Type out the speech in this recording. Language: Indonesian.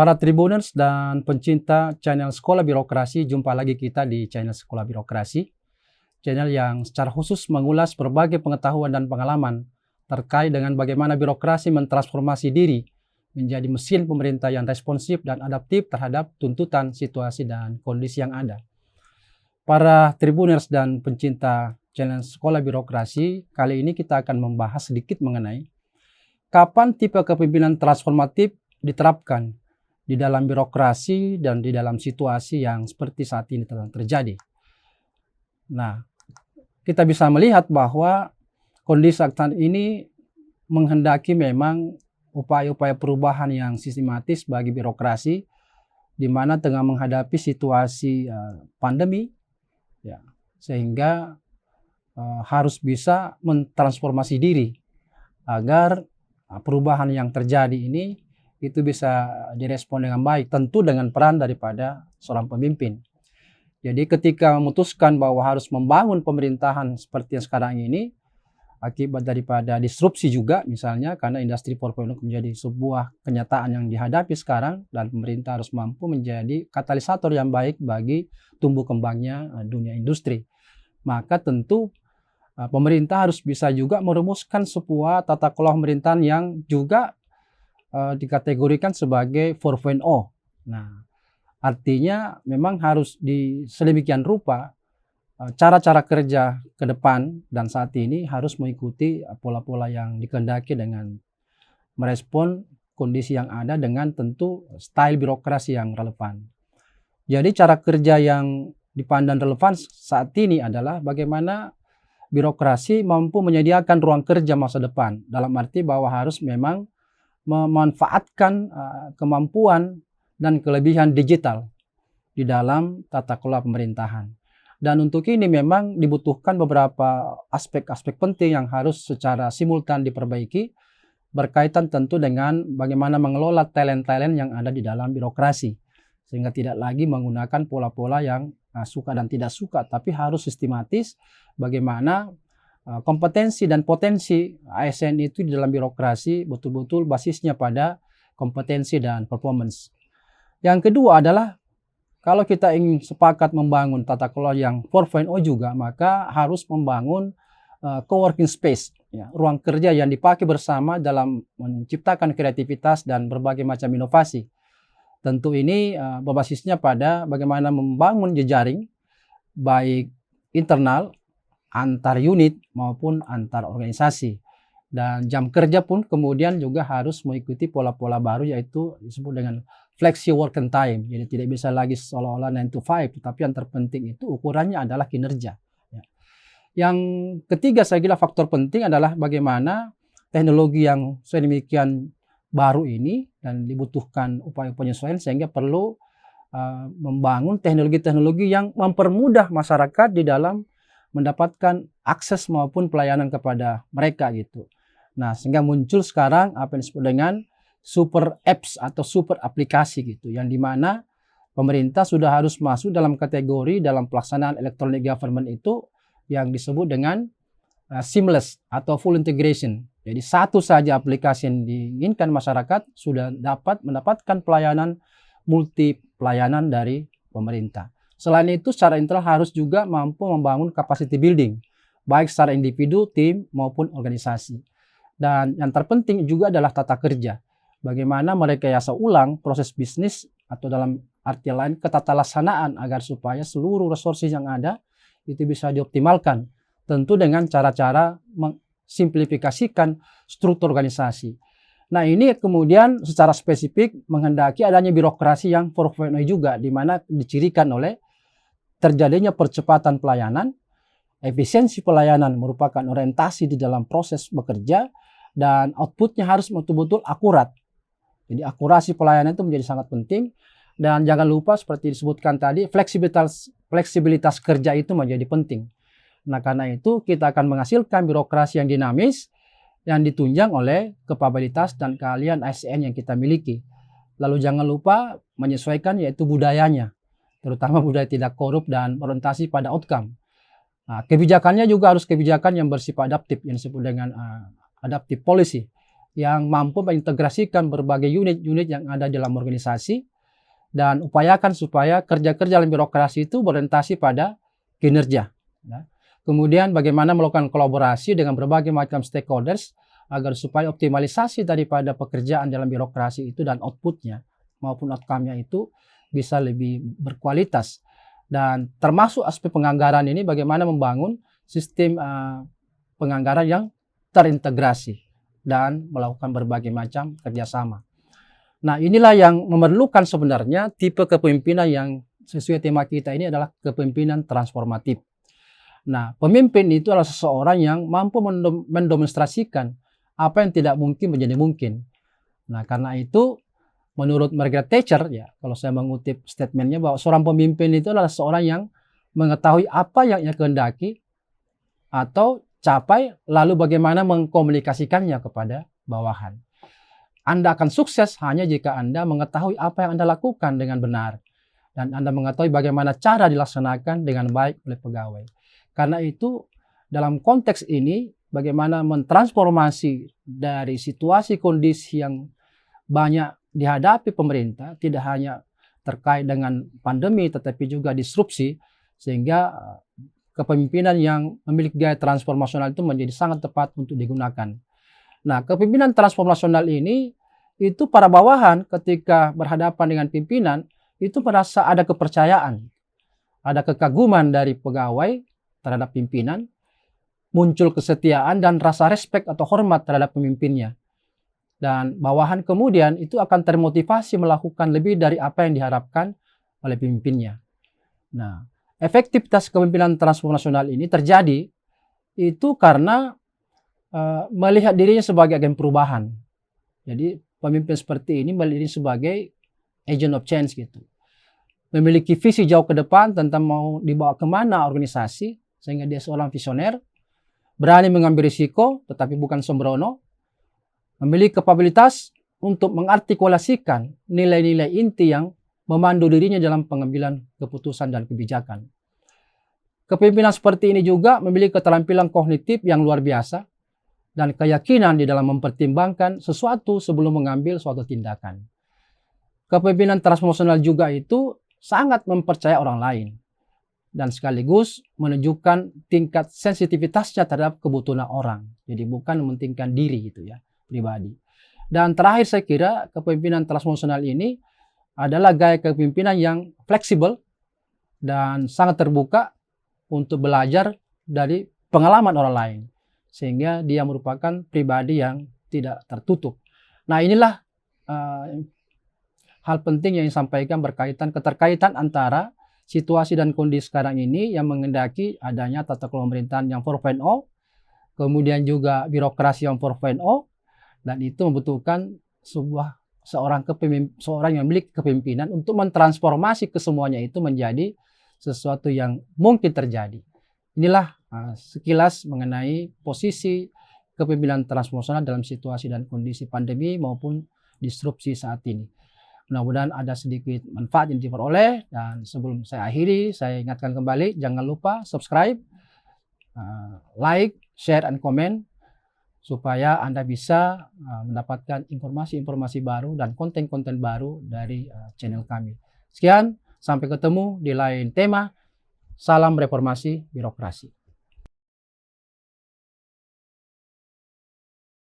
Para Tribuners dan pencinta channel Sekolah Birokrasi, jumpa lagi kita di channel Sekolah Birokrasi. Channel yang secara khusus mengulas berbagai pengetahuan dan pengalaman terkait dengan bagaimana birokrasi mentransformasi diri menjadi mesin pemerintah yang responsif dan adaptif terhadap tuntutan, situasi, dan kondisi yang ada. Para Tribuners dan pencinta channel Sekolah Birokrasi, kali ini kita akan membahas sedikit mengenai kapan tipe kepemimpinan transformatif diterapkan di dalam birokrasi dan di dalam situasi yang seperti saat ini terjadi. Nah, kita bisa melihat bahwa kondisi saat ini menghendaki memang upaya-upaya perubahan yang sistematis bagi birokrasi, di mana tengah menghadapi situasi pandemi, ya, sehingga harus bisa mentransformasi diri agar perubahan yang terjadi ini itu bisa direspon dengan baik, tentu dengan peran daripada seorang pemimpin. Jadi ketika memutuskan bahwa harus membangun pemerintahan seperti yang sekarang ini, akibat daripada disrupsi juga misalnya, karena industri 4.0 menjadi sebuah kenyataan yang dihadapi sekarang, dan pemerintah harus mampu menjadi katalisator yang baik bagi tumbuh kembangnya dunia industri. Maka tentu pemerintah harus bisa juga merumuskan sebuah tata kelola pemerintahan yang juga dikategorikan sebagai 4.0. Nah, artinya memang harus sedemikian rupa cara-cara kerja ke depan dan saat ini harus mengikuti pola-pola yang dikehendaki dengan merespon kondisi yang ada dengan tentu style birokrasi yang relevan. Jadi cara kerja yang dipandang relevan saat ini adalah bagaimana birokrasi mampu menyediakan ruang kerja masa depan, dalam arti bahwa harus memang memanfaatkan kemampuan dan kelebihan digital di dalam tata kelola pemerintahan. Dan untuk ini memang dibutuhkan beberapa aspek-aspek penting yang harus secara simultan diperbaiki, berkaitan tentu dengan bagaimana mengelola talent-talent yang ada di dalam birokrasi, sehingga tidak lagi menggunakan pola-pola yang suka dan tidak suka, tapi harus sistematis bagaimana kompetensi dan potensi ASN itu di dalam birokrasi betul-betul basisnya pada kompetensi dan performance. Yang kedua adalah kalau kita ingin sepakat membangun tata kelola yang 4.0 juga, maka harus membangun co-working space, ya, ruang kerja yang dipakai bersama dalam menciptakan kreativitas dan berbagai macam inovasi. Tentu ini berbasisnya pada bagaimana membangun jejaring baik internal, antar unit maupun antar organisasi. Dan jam kerja pun kemudian juga harus mengikuti pola-pola baru, yaitu disebut dengan flexi working time. Jadi tidak bisa lagi seolah-olah 9 to 5, tetapi yang terpenting itu ukurannya adalah kinerja. Ya. Yang ketiga saya kira faktor penting adalah bagaimana teknologi yang sedemikian baru ini dan dibutuhkan upaya penyesuaian, sehingga perlu membangun teknologi-teknologi yang mempermudah masyarakat di dalam mendapatkan akses maupun pelayanan kepada mereka gitu. Nah, sehingga muncul sekarang apa yang disebut dengan super apps atau super aplikasi gitu, yang dimana pemerintah sudah harus masuk dalam kategori dalam pelaksanaan electronic government itu yang disebut dengan seamless atau full integration. Jadi satu saja aplikasi yang diinginkan masyarakat sudah dapat mendapatkan pelayanan multi pelayanan dari pemerintah. Selain itu, secara internal harus juga mampu membangun capacity building, baik secara individu, tim, maupun organisasi. Dan yang terpenting juga adalah tata kerja. Bagaimana merekayasa ulang proses bisnis atau dalam arti lain ketatalaksanaan agar supaya seluruh resources yang ada itu bisa dioptimalkan. Tentu dengan cara-cara simplifikasikan struktur organisasi. Nah, ini kemudian secara spesifik menghendaki adanya birokrasi yang 4.0 juga, di mana dicirikan oleh terjadinya percepatan pelayanan, efisiensi pelayanan merupakan orientasi di dalam proses bekerja, dan outputnya harus betul-betul akurat. Jadi akurasi pelayanan itu menjadi sangat penting, dan jangan lupa seperti disebutkan tadi, fleksibilitas kerja itu menjadi penting. Nah, karena itu kita akan menghasilkan birokrasi yang dinamis, yang ditunjang oleh kapabilitas dan keahlian ASN yang kita miliki. Lalu jangan lupa menyesuaikan yaitu budayanya, terutama budaya tidak korup dan orientasi pada outcome. Nah, kebijakannya juga harus kebijakan yang bersifat adaptif, yang disebut dengan adaptive policy. yang mampu mengintegrasikan berbagai unit-unit yang ada dalam organisasi dan upayakan supaya kerja-kerja dalam birokrasi itu berorientasi pada kinerja. Ya. Kemudian bagaimana melakukan kolaborasi dengan berbagai macam stakeholders agar supaya optimalisasi daripada pekerjaan dalam birokrasi itu dan outputnya maupun outcome-nya itu bisa lebih berkualitas. Dan termasuk aspek penganggaran ini bagaimana membangun sistem penganggaran yang terintegrasi dan melakukan berbagai macam kerjasama. Nah, inilah yang memerlukan sebenarnya tipe kepemimpinan yang sesuai tema kita ini adalah kepemimpinan transformatif. Nah, pemimpin itu adalah seseorang yang mampu mendemonstrasikan apa yang tidak mungkin menjadi mungkin. Nah, karena itu menurut Margaret Thatcher, ya, kalau saya mengutip statementnya bahwa seorang pemimpin itu adalah seorang yang mengetahui apa yang ia kehendaki atau capai, lalu bagaimana mengkomunikasikannya kepada bawahan. Anda akan sukses hanya jika Anda mengetahui apa yang Anda lakukan dengan benar dan Anda mengetahui bagaimana cara dilaksanakan dengan baik oleh pegawai. Karena itu, dalam konteks ini, bagaimana mentransformasi dari situasi kondisi yang banyak dihadapi pemerintah, tidak hanya terkait dengan pandemi, tetapi juga disrupsi, sehingga kepemimpinan yang memiliki gaya transformasional itu menjadi sangat tepat untuk digunakan. Nah, kepemimpinan transformasional ini, itu para bawahan ketika berhadapan dengan pimpinan, itu merasa ada kepercayaan, ada kekaguman dari pegawai terhadap pimpinan, muncul kesetiaan dan rasa respek atau hormat terhadap pemimpinnya. Dan bawahan kemudian itu akan termotivasi melakukan lebih dari apa yang diharapkan oleh pemimpinnya. Nah, efektivitas kepemimpinan transformasional ini terjadi itu karena melihat dirinya sebagai agen perubahan. Jadi pemimpin seperti ini melihat diri sebagai agent of change gitu. Memiliki visi jauh ke depan tentang mau dibawa kemana organisasi, sehingga dia seorang visioner, berani mengambil risiko tetapi bukan sembrono, memiliki kapabilitas untuk mengartikulasikan nilai-nilai inti yang memandu dirinya dalam pengambilan keputusan dan kebijakan. Kepemimpinan seperti ini juga memiliki keterampilan kognitif yang luar biasa dan keyakinan di dalam mempertimbangkan sesuatu sebelum mengambil suatu tindakan. Kepemimpinan transformasional juga itu sangat mempercayai orang lain dan sekaligus menunjukkan tingkat sensitivitasnya terhadap kebutuhan orang. Jadi bukan mementingkan diri gitu ya, pribadi. Dan terakhir saya kira kepemimpinan transformasional ini adalah gaya kepemimpinan yang fleksibel dan sangat terbuka untuk belajar dari pengalaman orang lain. Sehingga dia merupakan pribadi yang tidak tertutup. Nah, inilah hal penting yang disampaikan keterkaitan antara situasi dan kondisi sekarang ini yang menghendaki adanya tata kelola pemerintahan yang 4.0, kemudian juga birokrasi yang 4.0, dan itu membutuhkan seorang yang memiliki kepemimpinan untuk mentransformasi kesemuanya itu menjadi sesuatu yang mungkin terjadi. Inilah sekilas mengenai posisi kepemimpinan transformasional dalam situasi dan kondisi pandemi maupun disrupsi saat ini. Mudah-mudahan ada sedikit manfaat yang diperoleh, dan sebelum saya akhiri, saya ingatkan kembali, jangan lupa subscribe, like, share, dan komen, supaya Anda bisa mendapatkan informasi-informasi baru dan konten-konten baru dari channel kami. Sekian, sampai ketemu di lain tema. Salam reformasi birokrasi.